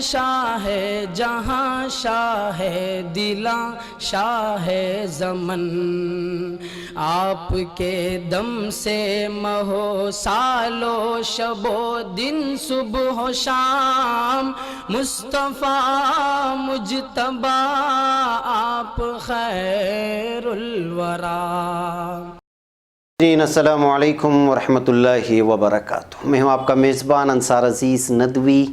شاہ جہاں شاہ دلاں شاہ زمن، آپ کے دم سے مہو سالو شب و دن صبح و شام، مصطفیٰ مجتبیٰ آپ خیر الورا۔ السلام علیکم ورحمۃ اللہ وبرکاتہ۔ میں ہوں آپ کا میزبان انصار عزیز ندوی،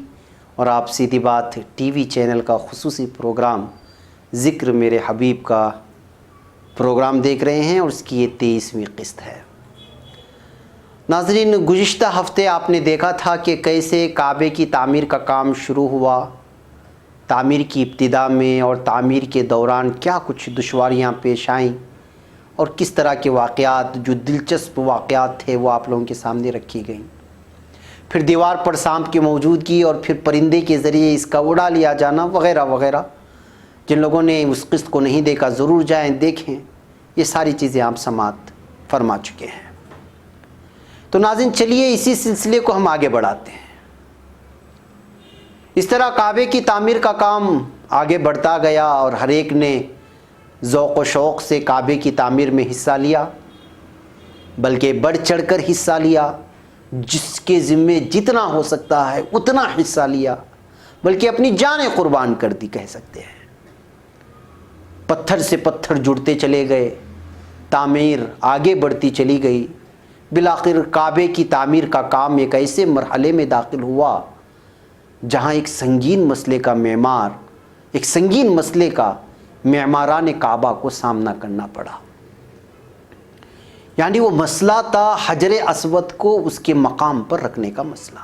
اور آپ سیدھی بات ٹی وی چینل کا خصوصی پروگرام ذکر میرے حبیب کا پروگرام دیکھ رہے ہیں، اور اس کی یہ 23ویں قسط ہے۔ ناظرین، گزشتہ ہفتے آپ نے دیکھا تھا کہ کیسے کعبے کی تعمیر کا کام شروع ہوا، تعمیر کی ابتدا میں اور تعمیر کے دوران کیا کچھ دشواریاں پیش آئیں، اور کس طرح کے واقعات، جو دلچسپ واقعات تھے، وہ آپ لوگوں کے سامنے رکھی گئیں۔ پھر دیوار پر سانپ کی موجودگی، اور پھر پرندے کے ذریعے اس کا اڑا لیا جانا، وغیرہ وغیرہ۔ جن لوگوں نے اس قسط کو نہیں دیکھا ضرور جائیں دیکھیں، یہ ساری چیزیں آپ سماعت فرما چکے ہیں۔ تو ناظرین، چلیے اسی سلسلے کو ہم آگے بڑھاتے ہیں۔ اس طرح کعبے کی تعمیر کا کام آگے بڑھتا گیا، اور ہر ایک نے ذوق و شوق سے کعبے کی تعمیر میں حصہ لیا، بلکہ بڑھ چڑھ کر حصہ لیا، جس کے ذمے جتنا ہو سکتا ہے اتنا حصہ لیا، بلکہ اپنی جانیں قربان کر دی کہہ سکتے ہیں۔ پتھر سے پتھر جڑتے چلے گئے، تعمیر آگے بڑھتی چلی گئی، بالآخر کعبے کی تعمیر کا کام ایک ایسے مرحلے میں داخل ہوا جہاں ایک سنگین مسئلے کا معماران کعبہ کو سامنا کرنا پڑا۔ یعنی وہ مسئلہ تھا حجر اسود کو اس کے مقام پر رکھنے کا مسئلہ۔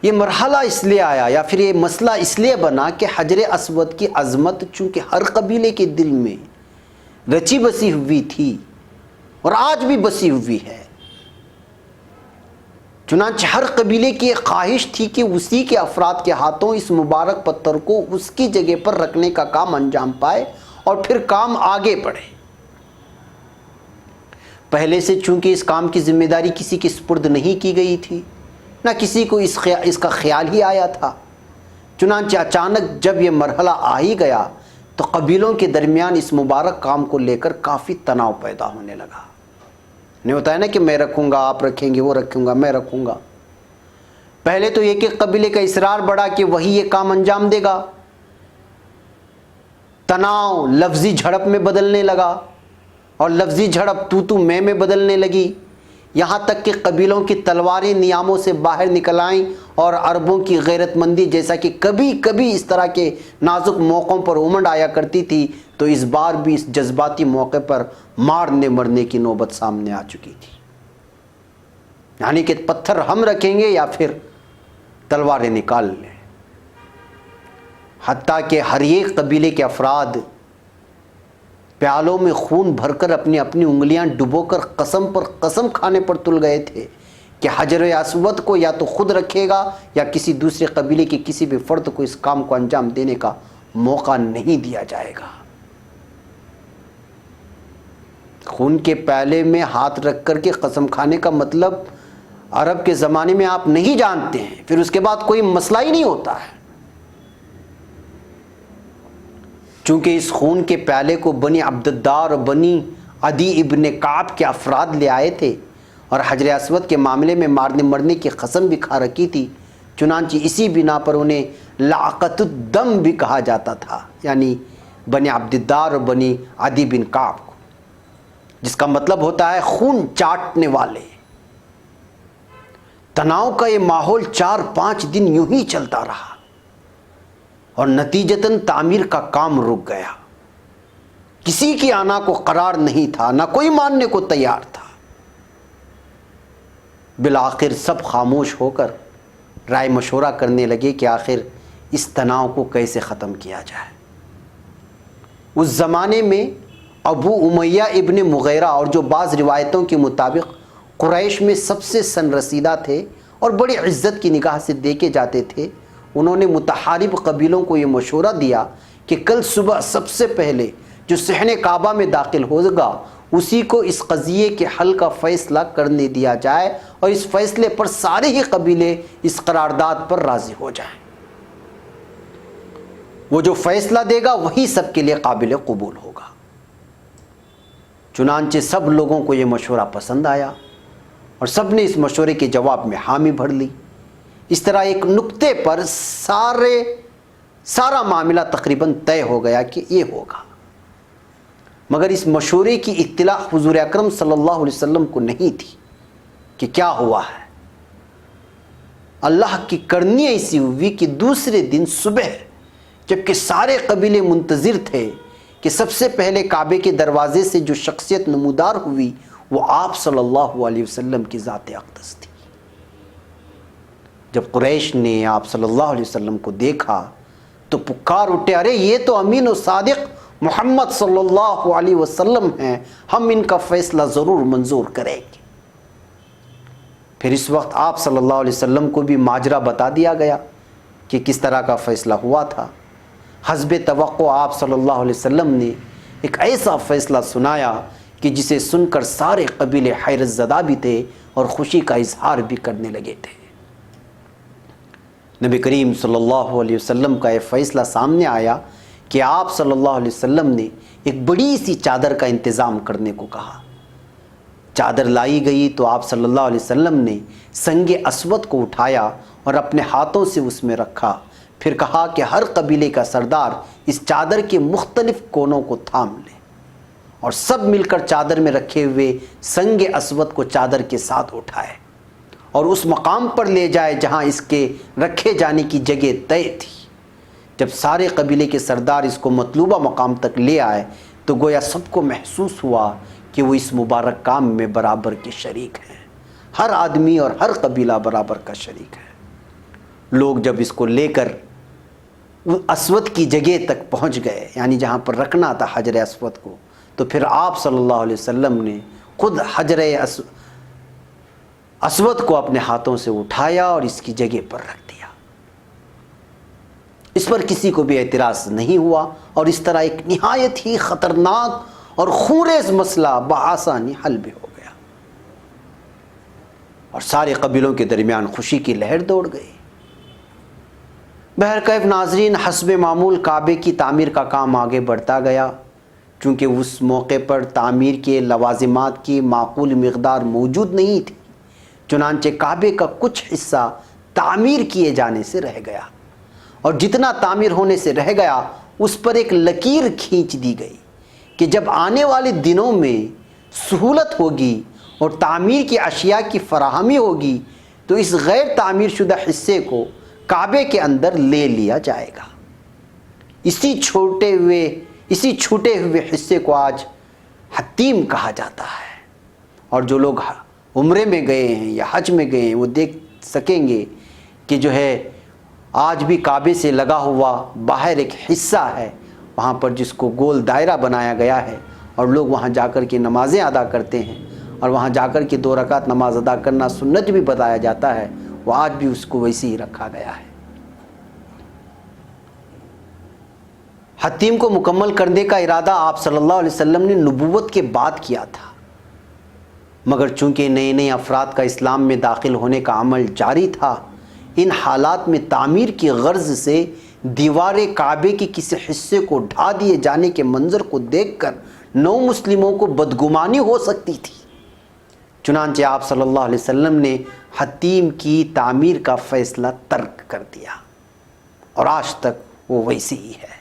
یہ مرحلہ اس لیے آیا، یا پھر یہ مسئلہ اس لیے بنا کہ حجر اسود کی عظمت چونکہ ہر قبیلے کے دل میں رچی بسی ہوئی تھی، اور آج بھی بسی ہوئی ہے۔ چنانچہ ہر قبیلے کی ایک خواہش تھی کہ اسی کے افراد کے ہاتھوں اس مبارک پتھر کو اس کی جگہ پر رکھنے کا کام انجام پائے، اور پھر کام آگے بڑھے۔ پہلے سے چونکہ اس کام کی ذمہ داری کسی کے سپرد نہیں کی گئی تھی، نہ کسی کو اس کا خیال ہی آیا تھا، چنانچہ اچانک جب یہ مرحلہ آ ہی گیا تو قبیلوں کے درمیان اس مبارک کام کو لے کر کافی تناؤ پیدا ہونے لگا۔ نہیں ہوتا ہے نا کہ میں رکھوں گا، آپ رکھیں گے، وہ رکھوں گا، میں رکھوں گا۔ پہلے تو ایک ایک قبیلے کا اصرار بڑھا کہ وہی یہ کام انجام دے گا۔ تناؤ لفظی جھڑپ میں بدلنے لگا، اور لفظی جھڑپ تو میں بدلنے لگی، یہاں تک کہ قبیلوں کی تلواریں نیاموں سے باہر نکل آئیں، اور عربوں کی غیرت مندی جیسا کہ کبھی کبھی اس طرح کے نازک موقعوں پر امنڈ آیا کرتی تھی، تو اس بار بھی اس جذباتی موقع پر مارنے مرنے کی نوبت سامنے آ چکی تھی۔ یعنی کہ پتھر ہم رکھیں گے یا پھر تلواریں نکال لیں۔ حتیٰ کہ ہر ایک قبیلے کے افراد پیالوں میں خون بھر کر اپنی اپنی انگلیاں ڈبو کر قسم پر قسم کھانے پر تل گئے تھے کہ حجر اسود کو یا تو خود رکھے گا، یا کسی دوسرے قبیلے کے کسی بھی فرد کو اس کام کو انجام دینے کا موقع نہیں دیا جائے گا۔ خون کے پیالے میں ہاتھ رکھ کر کے قسم کھانے کا مطلب عرب کے زمانے میں آپ نہیں جانتے ہیں، پھر اس کے بعد کوئی مسئلہ ہی نہیں ہوتا ہے۔ چونکہ اس خون کے پیالے کو بنی عبدالدار اور بنی عدی ابن کعب کے افراد لے آئے تھے، اور حجر اسود کے معاملے میں مارنے مرنے کی قسم بھی کھا رکھی تھی، چنانچہ اسی بنا پر انہیں لاقت الدم بھی کہا جاتا تھا، یعنی بنی عبدالدار اور بنی عدی بن کعب کو، جس کا مطلب ہوتا ہے خون چاٹنے والے۔ تناؤ کا یہ ماحول 4-5 دن یوں ہی چلتا رہا، اور نتیجتاً تعمیر کا کام رک گیا۔ کسی کی آنا کو قرار نہیں تھا، نہ کوئی ماننے کو تیار تھا۔ بالآخر سب خاموش ہو کر رائے مشورہ کرنے لگے کہ آخر اس تناؤ کو کیسے ختم کیا جائے۔ اس زمانے میں ابو امیہ ابن مغیرہ، اور جو بعض روایتوں کے مطابق قریش میں سب سے سن رسیدہ تھے اور بڑی عزت کی نگاہ سے دیکھے جاتے تھے، انہوں نے متحارب قبیلوں کو یہ مشورہ دیا کہ کل صبح سب سے پہلے جو صحن کعبہ میں داخل ہوگا اسی کو اس قضیے کے حل کا فیصلہ کرنے دیا جائے اور اس فیصلے پر سارے ہی قبیلے اس قرارداد پر راضی ہو جائیں۔ وہ جو فیصلہ دے گا وہی سب کے لیے قابل قبول ہوگا۔ چنانچہ سب لوگوں کو یہ مشورہ پسند آیا اور سب نے اس مشورے کے جواب میں حامی بھر لی۔ اس طرح ایک نقطے پر سارا معاملہ تقریباً طے ہو گیا کہ یہ ہوگا، مگر اس مشورے کی اطلاع حضور اکرم صلی اللہ علیہ وسلم کو نہیں تھی کہ کیا ہوا ہے۔ اللہ کی کرنی ایسی ہوئی کہ دوسرے دن صبح جبکہ سارے قبیلے منتظر تھے کہ سب سے پہلے کعبے کے دروازے سے جو شخصیت نمودار ہوئی وہ آپ صلی اللہ علیہ وسلم کی ذات اقدس تھی۔ جب قریش نے آپ صلی اللہ علیہ وسلم کو دیکھا تو پکار اٹھے، ارے یہ تو امین و صادق محمد صلی اللہ علیہ وسلم ہیں، ہم ان کا فیصلہ ضرور منظور کریں گے۔ پھر اس وقت آپ صلی اللہ علیہ وسلم کو بھی ماجرا بتا دیا گیا کہ کس طرح کا فیصلہ ہوا تھا۔ حسب توقع آپ صلی اللہ علیہ وسلم نے ایک ایسا فیصلہ سنایا کہ جسے سن کر سارے قبیلے حیرت زدہ بھی تھے اور خوشی کا اظہار بھی کرنے لگے تھے۔ نبی کریم صلی اللہ علیہ وسلم کا یہ فیصلہ سامنے آیا کہ آپ صلی اللہ علیہ وسلم نے ایک بڑی سی چادر کا انتظام کرنے کو کہا۔ چادر لائی گئی تو آپ صلی اللہ علیہ وسلم نے سنگ اسود کو اٹھایا اور اپنے ہاتھوں سے اس میں رکھا، پھر کہا کہ ہر قبیلے کا سردار اس چادر کے مختلف کونوں کو تھام لے، اور سب مل کر چادر میں رکھے ہوئے سنگ اسود کو چادر کے ساتھ اٹھائے اور اس مقام پر لے جائے جہاں اس کے رکھے جانے کی جگہ طے تھی۔ جب سارے قبیلے کے سردار اس کو مطلوبہ مقام تک لے آئے تو گویا سب کو محسوس ہوا کہ وہ اس مبارک کام میں برابر کے شریک ہیں، ہر آدمی اور ہر قبیلہ برابر کا شریک ہے۔ لوگ جب اس کو لے کر اسود کی جگہ تک پہنچ گئے، یعنی جہاں پر رکھنا تھا حجر اسود کو، تو پھر آپ صلی اللہ علیہ وسلم نے خود حجر اسود کو اپنے ہاتھوں سے اٹھایا اور اس کی جگہ پر رکھ دیا۔ اس پر کسی کو بھی اعتراض نہیں ہوا اور اس طرح ایک نہایت ہی خطرناک اور خونریز مسئلہ بآسانی حل بھی ہو گیا اور سارے قبیلوں کے درمیان خوشی کی لہر دوڑ گئی۔ بہرکیف ناظرین، حسب معمول کعبے کی تعمیر کا کام آگے بڑھتا گیا۔ چونکہ اس موقع پر تعمیر کے لوازمات کی معقول مقدار موجود نہیں تھی، چنانچہ کعبے کا کچھ حصہ تعمیر کیے جانے سے رہ گیا، اور جتنا تعمیر ہونے سے رہ گیا اس پر ایک لکیر کھینچ دی گئی کہ جب آنے والے دنوں میں سہولت ہوگی اور تعمیر کی اشیاء کی فراہمی ہوگی تو اس غیر تعمیر شدہ حصے کو کعبے کے اندر لے لیا جائے گا۔ اسی چھوٹے ہوئے حصے کو آج حتیم کہا جاتا ہے، اور جو لوگ عمرے میں گئے ہیں یا حج میں گئے ہیں وہ دیکھ سکیں گے کہ جو ہے آج بھی کعبے سے لگا ہوا باہر ایک حصہ ہے، وہاں پر جس کو گول دائرہ بنایا گیا ہے اور لوگ وہاں جا کر کے نمازیں ادا کرتے ہیں، اور وہاں جا کر کے 2 رکعت نماز ادا کرنا سنت بھی بتایا جاتا ہے، وہ آج بھی اس کو ویسے ہی رکھا گیا ہے۔ حتیم کو مکمل کرنے کا ارادہ آپ صلی اللہ علیہ وسلم نے نبوت کے بعد کیا تھا، مگر چونکہ نئے افراد کا اسلام میں داخل ہونے کا عمل جاری تھا، ان حالات میں تعمیر کی غرض سے دیوار کعبے کے کسی حصے کو ڈھا دیے جانے کے منظر کو دیکھ کر نو مسلموں کو بدگمانی ہو سکتی تھی۔ چنانچہ آپ صلی اللہ علیہ وسلم نے حتیم کی تعمیر کا فیصلہ ترک کر دیا، اور آج تک وہ ویسے ہی ہے۔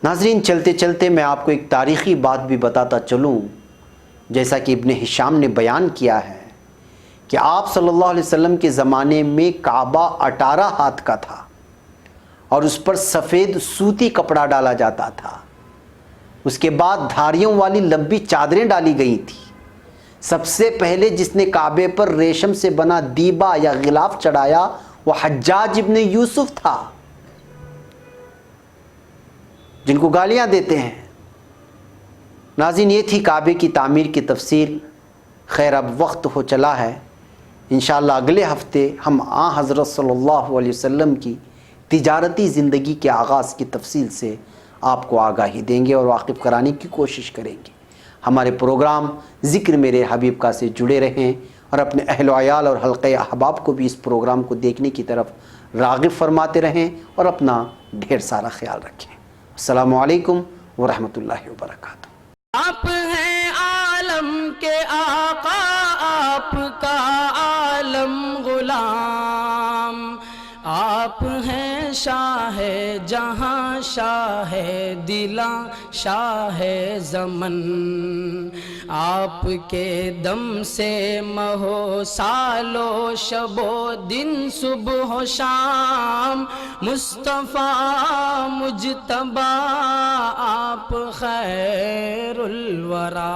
ناظرین، چلتے چلتے میں آپ کو ایک تاریخی بات بھی بتاتا چلوں، جیسا کہ ابن ہشام نے بیان کیا ہے کہ آپ صلی اللہ علیہ وسلم کے زمانے میں کعبہ 18 ہاتھ کا تھا اور اس پر سفید سوتی کپڑا ڈالا جاتا تھا۔ اس کے بعد دھاریوں والی لمبی چادریں ڈالی گئی تھیں۔ سب سے پہلے جس نے کعبے پر ریشم سے بنا دیبا یا غلاف چڑھایا وہ حجاج ابن یوسف تھا، جن کو گالیاں دیتے ہیں۔ ناظرین، یہ تھی کعبے کی تعمیر کی تفصیل۔ خیر، اب وقت ہو چلا ہے، انشاءاللہ اگلے ہفتے ہم حضرت صلی اللہ علیہ وسلم کی تجارتی زندگی کے آغاز کی تفصیل سے آپ کو آگاہی دیں گے اور واقف کرانے کی کوشش کریں گے۔ ہمارے پروگرام ذکر میرے حبیب کا سے جڑے رہیں اور اپنے اہل و عیال اور حلقہ احباب کو بھی اس پروگرام کو دیکھنے کی طرف راغب فرماتے رہیں اور اپنا ڈھیر سارا خیال رکھیں۔ السلام علیکم ورحمۃ اللہ وبرکاتہ۔ آپ ہیں عالم کے آقا، آپ کا عالم غلام، آپ ہیں شاہ جہاں، شاہ دلاں، شاہ زمن، آپ کے دم سے مہو سالو شب و دن صبح و شام، مصطفیٰ مجتبیٰ آپ خیر الورا۔